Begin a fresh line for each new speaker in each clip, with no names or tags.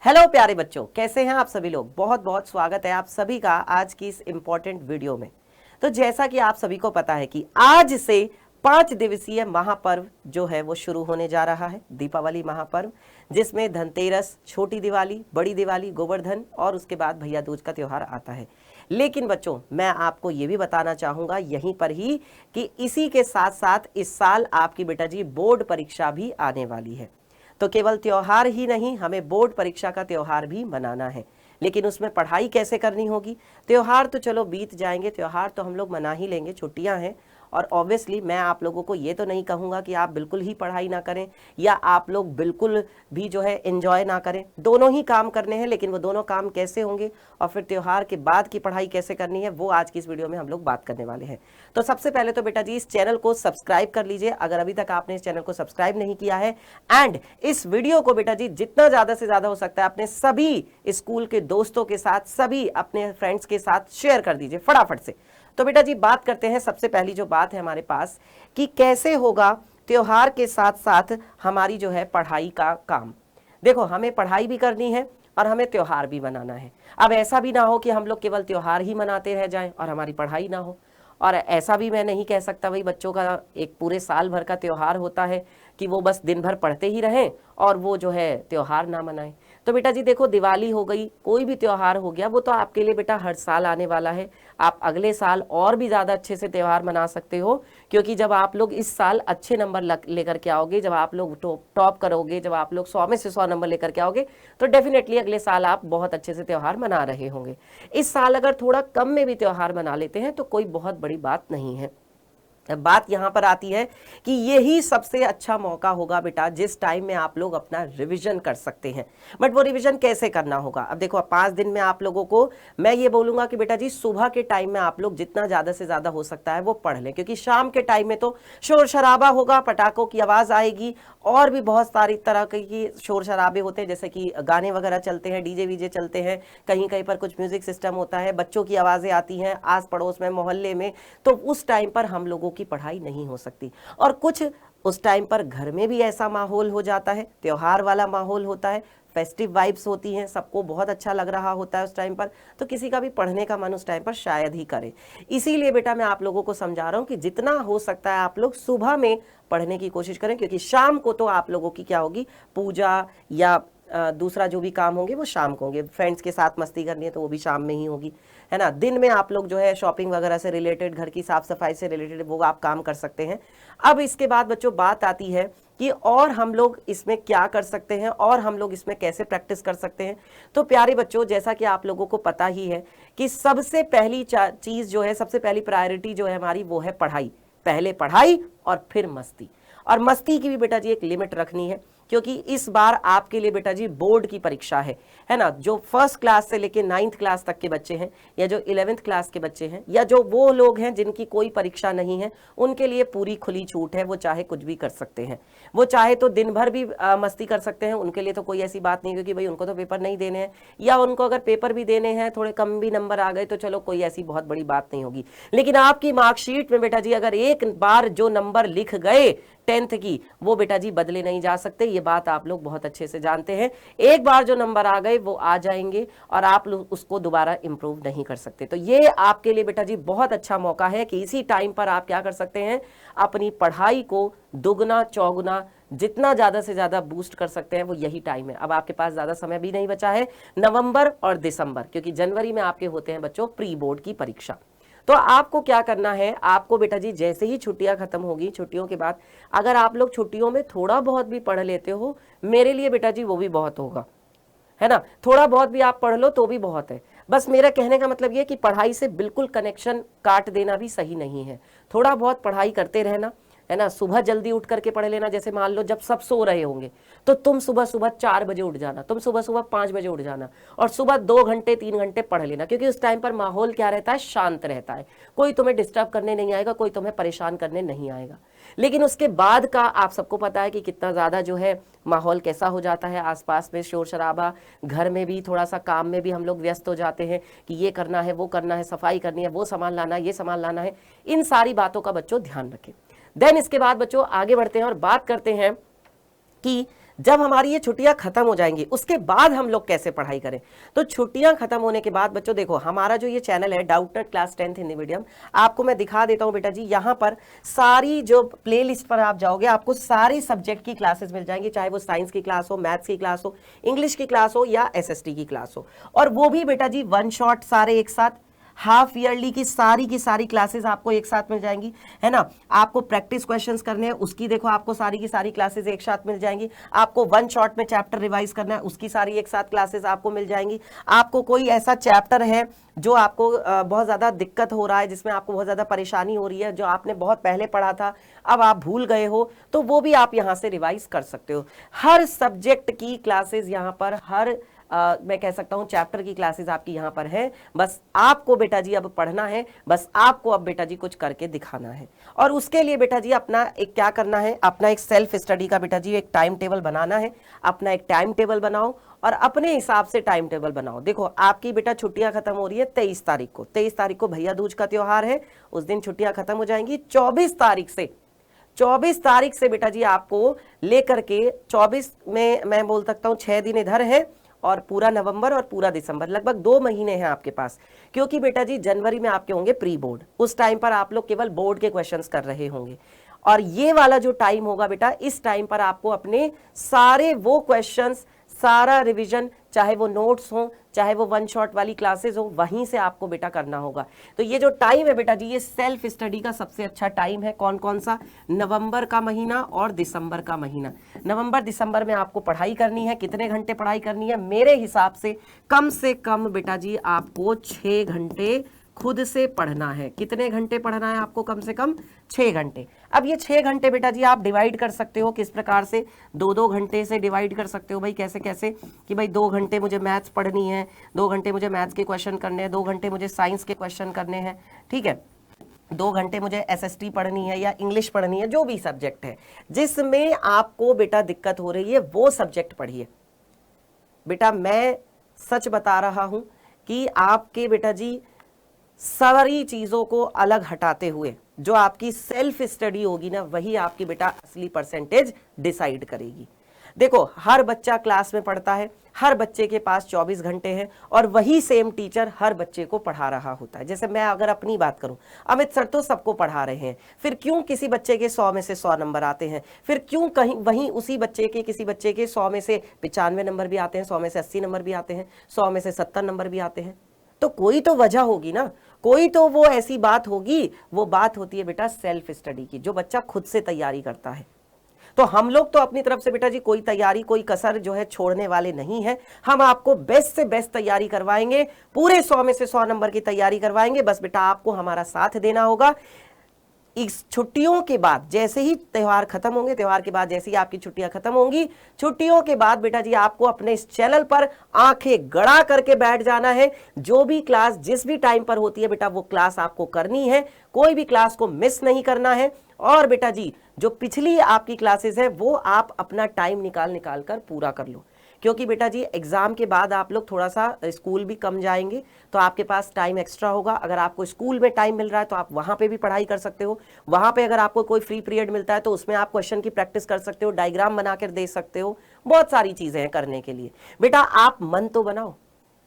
Hello प्यारे बच्चों, कैसे हैं आप सभी लोग। बहुत बहुत स्वागत है आप सभी का आज की इस इम्पोर्टेंट वीडियो में। तो जैसा कि आप सभी को पता है कि आज से 5 दिवसीय महापर्व जो है वो शुरू होने जा रहा है, दीपावली महापर्व, जिसमें धनतेरस, छोटी दिवाली, बड़ी दिवाली, गोवर्धन और उसके बाद भैया दूज का त्यौहार आता है। लेकिन बच्चों, मैं आपको ये भी बताना चाहूँगा यहीं पर ही कि इसी के साथ साथ इस साल आपकी बेटा जी बोर्ड परीक्षा भी आने वाली है। तो केवल त्योहार ही नहीं, हमें बोर्ड परीक्षा का त्योहार भी मनाना है। लेकिन उसमें पढ़ाई कैसे करनी होगी। त्योहार तो चलो बीत जाएंगे, त्योहार तो हम लोग मना ही लेंगे, छुट्टियां हैं। और ऑब्वियसली मैं आप लोगों को ये तो नहीं कहूँगा कि आप बिल्कुल ही पढ़ाई ना करें या आप लोग बिल्कुल भी जो है एंजॉय ना करें। दोनों ही काम करने हैं, लेकिन वो दोनों काम कैसे होंगे और फिर त्योहार के बाद की पढ़ाई कैसे करनी है, वो आज की इस वीडियो में हम लोग बात करने वाले हैं। तो सबसे पहले तो बेटा जी इस चैनल को सब्सक्राइब कर लीजिए अगर अभी तक आपने इस चैनल को सब्सक्राइब नहीं किया है। एंड इस वीडियो को बेटा जी जितना ज्यादा से ज्यादा हो सकता है अपने सभी स्कूल के दोस्तों के साथ, सभी अपने फ्रेंड्स के साथ शेयर कर दीजिए फटाफट से। तो बेटा जी बात करते हैं, सबसे पहली जो बात है हमारे पास कि कैसे होगा त्योहार के साथ साथ हमारी जो है पढ़ाई का काम। देखो, हमें पढ़ाई भी करनी है और हमें त्योहार भी मनाना है। अब ऐसा भी ना हो कि हम लोग केवल त्योहार ही मनाते रह जाएं और हमारी पढ़ाई ना हो। और ऐसा भी मैं नहीं कह सकता भाई बच्चों का एक पूरे साल भर का त्योहार होता है कि वो बस दिन भर पढ़ते ही रहें और वो जो है त्योहार ना मनाएं। तो बेटा जी देखो, दिवाली हो गई, कोई भी त्योहार हो गया, वो तो आपके लिए बेटा हर साल आने वाला है। आप अगले साल और भी ज़्यादा अच्छे से त्योहार मना सकते हो, क्योंकि जब आप लोग इस साल अच्छे नंबर लेकर के आओगे, जब आप लोग टॉप करोगे, जब आप लोग 100 में से 100 नंबर लेकर के आओगे, तो डेफिनेटली अगले साल आप बहुत अच्छे से त्योहार मना रहे होंगे। इस साल अगर थोड़ा कम में भी त्योहार मना लेते हैं तो कोई बहुत बड़ी बात नहीं है। बात यहां पर आती है कि यही सबसे अच्छा मौका होगा बेटा जिस टाइम में आप लोग अपना रिवीजन कर सकते हैं। बट वो रिवीजन कैसे करना होगा। अब देखो, 5 दिन में आप लोगों को मैं ये बोलूंगा कि बेटा जी सुबह के टाइम में आप लोग जितना ज्यादा से ज्यादा हो सकता है वो पढ़ लें, क्योंकि शाम के टाइम में तो शोर शराबा होगा, पटाखों की आवाज आएगी और भी बहुत सारी तरह की शोर शराबे होते हैं, जैसे कि गाने वगैरह चलते हैं, डीजे वीजे चलते हैं, कहीं कहीं पर कुछ म्यूजिक सिस्टम होता है, बच्चों की आवाजें आती हैं आस पड़ोस में, मोहल्ले में। तो उस टाइम पर हम लोगों की पढ़ाई नहीं हो सकती। और कुछ उस टाइम पर घर में भी ऐसा माहौल हो जाता है, त्योहार वाला माहौल होता है, फेस्टिव वाइब्स होती हैं, सबको बहुत अच्छा लग रहा होता है उस टाइम पर, तो किसी का भी पढ़ने का मन उस टाइम पर शायद ही करे। इसीलिए बेटा मैं आप लोगों को समझा रहा हूं कि जितना हो सकता है आप लोग सुबह में पढ़ने की कोशिश करें, क्योंकि शाम को तो आप लोगों की क्या होगी, पूजा या दूसरा जो भी काम होंगे वो शाम को होंगे। फ्रेंड्स के साथ मस्ती करनी है तो वो भी शाम में ही होगी, है ना। दिन में आप लोग जो है शॉपिंग वगैरह से रिलेटेड, घर की साफ सफाई से रिलेटेड वो आप काम कर सकते हैं। अब इसके बाद बच्चों बात आती है कि और हम लोग इसमें क्या कर सकते हैं और हम लोग इसमें कैसे प्रैक्टिस कर सकते हैं। तो प्यारे बच्चों, जैसा कि आप लोगों को पता ही है कि सबसे पहली चीज जो है, सबसे पहली प्रायोरिटी जो है हमारी, वो है पढ़ाई। पहले पढ़ाई और फिर मस्ती। और मस्ती की भी बेटा जी एक लिमिट रखनी है, क्योंकि इस बार आपके लिए बेटा जी बोर्ड की परीक्षा है ना। जो 1st क्लास से लेकर 9th क्लास तक के बच्चे हैं, या जो 11th क्लास के बच्चे हैं, या जो वो लोग हैं जिनकी कोई परीक्षा नहीं है, उनके लिए पूरी खुली छूट है। वो चाहे कुछ भी कर सकते हैं, वो चाहे तो दिन भर भी मस्ती कर सकते हैं, उनके लिए तो कोई ऐसी बात नहीं, क्योंकि भाई उनको तो पेपर नहीं देने हैं, या उनको अगर पेपर भी देने हैं, थोड़े कम भी नंबर आ गए तो चलो कोई ऐसी बहुत बड़ी बात नहीं होगी। लेकिन आपकी मार्कशीट में बेटा जी अगर एक बार जो नंबर लिख गए 10th की, वो बेटा जी बदले नहीं जा सकते। ये बात आप लोग बहुत अच्छे से जानते हैं। एक बार जो नंबर आ गए वो आ जाएंगे और आप लोग उसको दोबारा इंप्रूव नहीं कर सकते। तो ये आपके लिए बेटा जी बहुत अच्छा मौका है कि इसी टाइम पर आप क्या कर सकते हैं, अपनी पढ़ाई को दुगना चौगुना जितना ज्यादा से ज्यादा बूस्ट कर सकते हैं, वो यही टाइम है। अब आपके पास ज्यादा समय भी नहीं बचा है, नवंबर और दिसंबर, क्योंकि जनवरी में आपके होते हैं बच्चों प्री बोर्ड की परीक्षा। तो आपको क्या करना है, आपको बेटा जी जैसे ही छुट्टियां खत्म होगी, छुट्टियों के बाद अगर आप लोग छुट्टियों में थोड़ा बहुत भी पढ़ लेते हो, मेरे लिए बेटा जी वो भी बहुत होगा, है ना। थोड़ा बहुत भी आप पढ़ लो तो भी बहुत है। बस मेरा कहने का मतलब ये कि पढ़ाई से बिल्कुल कनेक्शन काट देना भी सही नहीं है। थोड़ा बहुत पढ़ाई करते रहना, है ना। सुबह जल्दी उठ करके पढ़ लेना। जैसे मान लो जब सब सो रहे होंगे तो तुम सुबह सुबह 4 बजे उठ जाना, तुम सुबह सुबह 5 बजे उठ जाना और सुबह 2 घंटे 3 घंटे पढ़ लेना, क्योंकि उस टाइम पर माहौल क्या रहता है, शांत रहता है। कोई तुम्हें डिस्टर्ब करने नहीं आएगा, कोई तुम्हें परेशान करने नहीं आएगा। लेकिन उसके बाद का आप सबको पता है कि कितना ज्यादा जो है माहौल कैसा हो जाता है, आसपास में शोर शराबा, घर में भी थोड़ा सा काम में भी हम लोग व्यस्त हो जाते हैं कि ये करना है, वो करना है, सफाई करनी है, वो सामान लाना है, ये सामान लाना है। इन सारी बातों का बच्चों ध्यान रखें। देन इसके बाद बच्चों आगे बढ़ते हैं और बात करते हैं कि जब हमारी ये छुट्टियां खत्म हो जाएंगी उसके बाद हम लोग कैसे पढ़ाई करें। तो छुट्टियां खत्म होने के बाद बच्चों देखो हमारा जो ये चैनल है Doubtnut class 10th Hindi medium, आपको मैं दिखा देता हूं बेटा जी, यहाँ पर सारी जो प्ले लिस्ट पर आप जाओगे आपको सारी सब्जेक्ट की क्लासेस मिल जाएंगी, चाहे वो साइंस की क्लास हो, मैथ्स की क्लास हो, इंग्लिश की क्लास हो या SST की क्लास हो, और वो भी बेटा जी वन शॉट सारे एक साथ। हाफ ईयरली की सारी क्लासेस आपको एक साथ मिल जाएंगी, है ना। आपको प्रैक्टिस क्वेश्चंस करने हैं उसकी देखो आपको सारी की सारी क्लासेस एक साथ मिल जाएंगी। आपको वन शॉट में चैप्टर रिवाइज करना है उसकी सारी एक साथ क्लासेस आपको मिल जाएंगी। आपको कोई ऐसा चैप्टर है जो आपको बहुत ज़्यादा दिक्कत हो रहा है, जिसमें आपको बहुत ज़्यादा परेशानी हो रही है, जो आपने बहुत पहले पढ़ा था अब आप भूल गए हो, तो वो भी आप यहाँ से रिवाइज कर सकते हो। हर सब्जेक्ट की क्लासेस यहाँ पर, हर मैं कह सकता हूं चैप्टर की क्लासेस आपकी यहां पर है। बस आपको बेटा जी अब पढ़ना है, बस आपको अब बेटा जी कुछ करके दिखाना है, और उसके लिए बेटा जी अपना एक क्या करना है, अपना एक सेल्फ स्टडी का बेटा जी एक टाइम टेबल बनाना है। अपना एक टाइम टेबल बनाओ और अपने हिसाब से टाइम टेबल बनाओ। देखो आपकी बेटा छुट्टियां खत्म हो रही है 23 तारीख को, 23 तारीख को भैया दूज का त्योहार है, उस दिन छुट्टियां खत्म हो जाएंगी। 24 तारीख से बेटा जी आपको लेकर के 24 में मैं बोल सकता हूं 6 दिन इधर है, और पूरा नवंबर और पूरा दिसंबर, लगभग 2 महीने हैं आपके पास, क्योंकि बेटा जी जनवरी में आपके होंगे प्री बोर्ड, उस टाइम पर आप लोग केवल बोर्ड के क्वेश्चंस कर रहे होंगे। और ये वाला जो टाइम होगा बेटा, इस टाइम पर आपको अपने सारे वो क्वेश्चंस, सारा रिवीजन, चाहे वो नोट्स हो, चाहे वो वन शॉट वाली क्लासेस हो, वहीं से आपको बेटा करना होगा। तो ये जो टाइम है बेटा जी, ये सेल्फ स्टडी का सबसे अच्छा टाइम है। कौन कौन सा? नवंबर का महीना और दिसंबर का महीना। नवंबर दिसंबर में आपको पढ़ाई करनी है। कितने घंटे पढ़ाई करनी है? मेरे हिसाब से कम बेटा जी आपको 6 घंटे खुद से पढ़ना है। कितने घंटे पढ़ना है आपको? कम से कम 6 घंटे। अब ये 6 घंटे बेटा जी आप डिवाइड कर सकते हो किस प्रकार से? 2-2 घंटे से डिवाइड कर सकते हो भाई। कैसे कैसे? कि भाई 2 घंटे मुझे मैथ्स पढ़नी है, 2 घंटे मुझे मैथ्स के क्वेश्चन करने हैं, 2 घंटे मुझे साइंस के क्वेश्चन करने हैं, ठीक है, 2 घंटे मुझे SST पढ़नी है या इंग्लिश पढ़नी है, जो भी सब्जेक्ट है जिसमें आपको बेटा दिक्कत हो रही है वो सब्जेक्ट पढ़िए। बेटा मैं सच बता रहा हूं कि आपके बेटा जी सारी चीजों को अलग हटाते हुए जो आपकी सेल्फ स्टडी होगी ना, वही आपकी बेटा असली परसेंटेज डिसाइड करेगी। देखो हर बच्चा क्लास में पढ़ता है, हर बच्चे के पास 24 घंटे हैं, और वही सेम टीचर हर बच्चे को पढ़ा रहा होता है। जैसे मैं अगर अपनी बात करूं, अमित सर तो सबको पढ़ा रहे हैं, फिर क्यों किसी बच्चे के 100 में से 100 नंबर आते हैं? फिर क्यों कहीं वहीं उसी बच्चे के किसी बच्चे के 100 में से 95 नंबर भी आते हैं, 100 में से 80 नंबर भी आते हैं, 100 में से 70 नंबर भी आते हैं? तो कोई तो वजह होगी ना, कोई तो वो ऐसी बात होगी। वो बात होती है बेटा सेल्फ स्टडी की, जो बच्चा खुद से तैयारी करता है। तो हम लोग तो अपनी तरफ से बेटा जी कोई तैयारी, कोई कसर जो है छोड़ने वाले नहीं है। हम आपको बेस्ट से बेस्ट तैयारी करवाएंगे, पूरे 100 में से 100 नंबर की तैयारी करवाएंगे। बस बेटा आपको हमारा साथ देना होगा। इस छुट्टियों के बाद जैसे ही त्योहार खत्म होंगे, त्योहार के बाद जैसे ही आपकी छुट्टियां खत्म होंगी, छुट्टियों के बाद बेटा जी आपको अपने इस चैनल पर आंखें गड़ा करके बैठ जाना है। जो भी क्लास जिस भी टाइम पर होती है बेटा, वो क्लास आपको करनी है, कोई भी क्लास को मिस नहीं करना है। और बेटा जी जो पिछली आपकी क्लासेस है वो आप अपना टाइम निकाल कर पूरा कर लो, क्योंकि बेटा जी एग्जाम के बाद आप लोग थोड़ा सा स्कूल भी कम जाएंगे, तो आपके पास टाइम एक्स्ट्रा होगा। अगर आपको स्कूल में टाइम मिल रहा है तो आप वहां पे भी पढ़ाई कर सकते हो। वहां पे अगर आपको कोई फ्री पीरियड मिलता है तो उसमें आप क्वेश्चन की प्रैक्टिस कर सकते हो, डायग्राम बनाकर दे सकते हो, बहुत सारी चीजें हैं करने के लिए। बेटा आप मन तो बनाओ,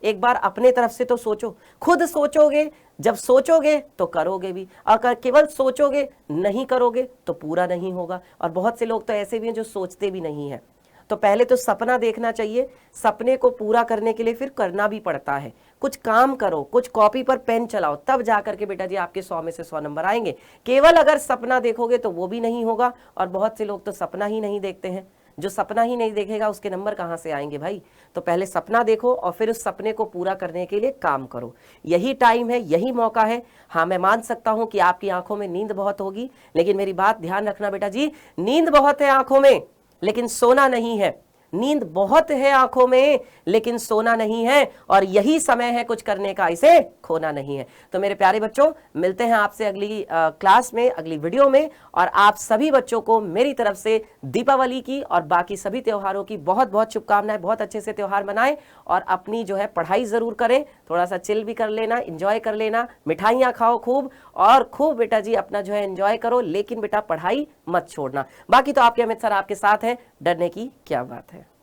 एक बार अपने तरफ से तो सोचो। खुद सोचोगे, जब सोचोगे तो करोगे भी। अगर केवल सोचोगे नहीं करोगे तो पूरा नहीं होगा। और बहुत से लोग तो ऐसे भी हैं जो सोचते भी नहीं है। तो पहले तो सपना देखना चाहिए, सपने को पूरा करने के लिए फिर करना भी पड़ता है। कुछ काम करो, कुछ कॉपी पर पेन चलाओ, तब जाकर के बेटा जी आपके 100 में से 100 नंबर आएंगे। केवल अगर सपना देखोगे तो वो भी नहीं होगा। और बहुत से लोग तो सपना ही नहीं देखते हैं। जो सपना ही नहीं देखेगा उसके नंबर कहाँ से आएंगे भाई? तो पहले सपना देखो और फिर उस सपने को पूरा करने के लिए काम करो। यही टाइम है, यही मौका है। हाँ मैं मान सकता हूं कि आपकी आंखों में नींद बहुत होगी, लेकिन मेरी बात ध्यान रखना बेटा जी, नींद बहुत है आंखों में लेकिन सोना नहीं है। नींद बहुत है आंखों में लेकिन सोना नहीं है, और यही समय है कुछ करने का, इसे खोना नहीं है। तो मेरे प्यारे बच्चों, मिलते हैं आपसे अगली क्लास में, अगली वीडियो में। और आप सभी बच्चों को मेरी तरफ से दीपावली की और बाकी सभी त्योहारों की बहुत बहुत शुभकामनाएं। बहुत अच्छे से त्योहार मनाएं और अपनी जो है पढ़ाई जरूर करें, थोड़ा सा चिल भी कर लेना, एंजॉय कर लेना, मिठाइयाँ खाओ खूब, और खूब बेटा जी अपना जो है एंजॉय करो, लेकिन बेटा पढ़ाई मत छोड़ना। बाकी तो आपके अमित सर आपके साथ हैं, डरने की क्या बात है।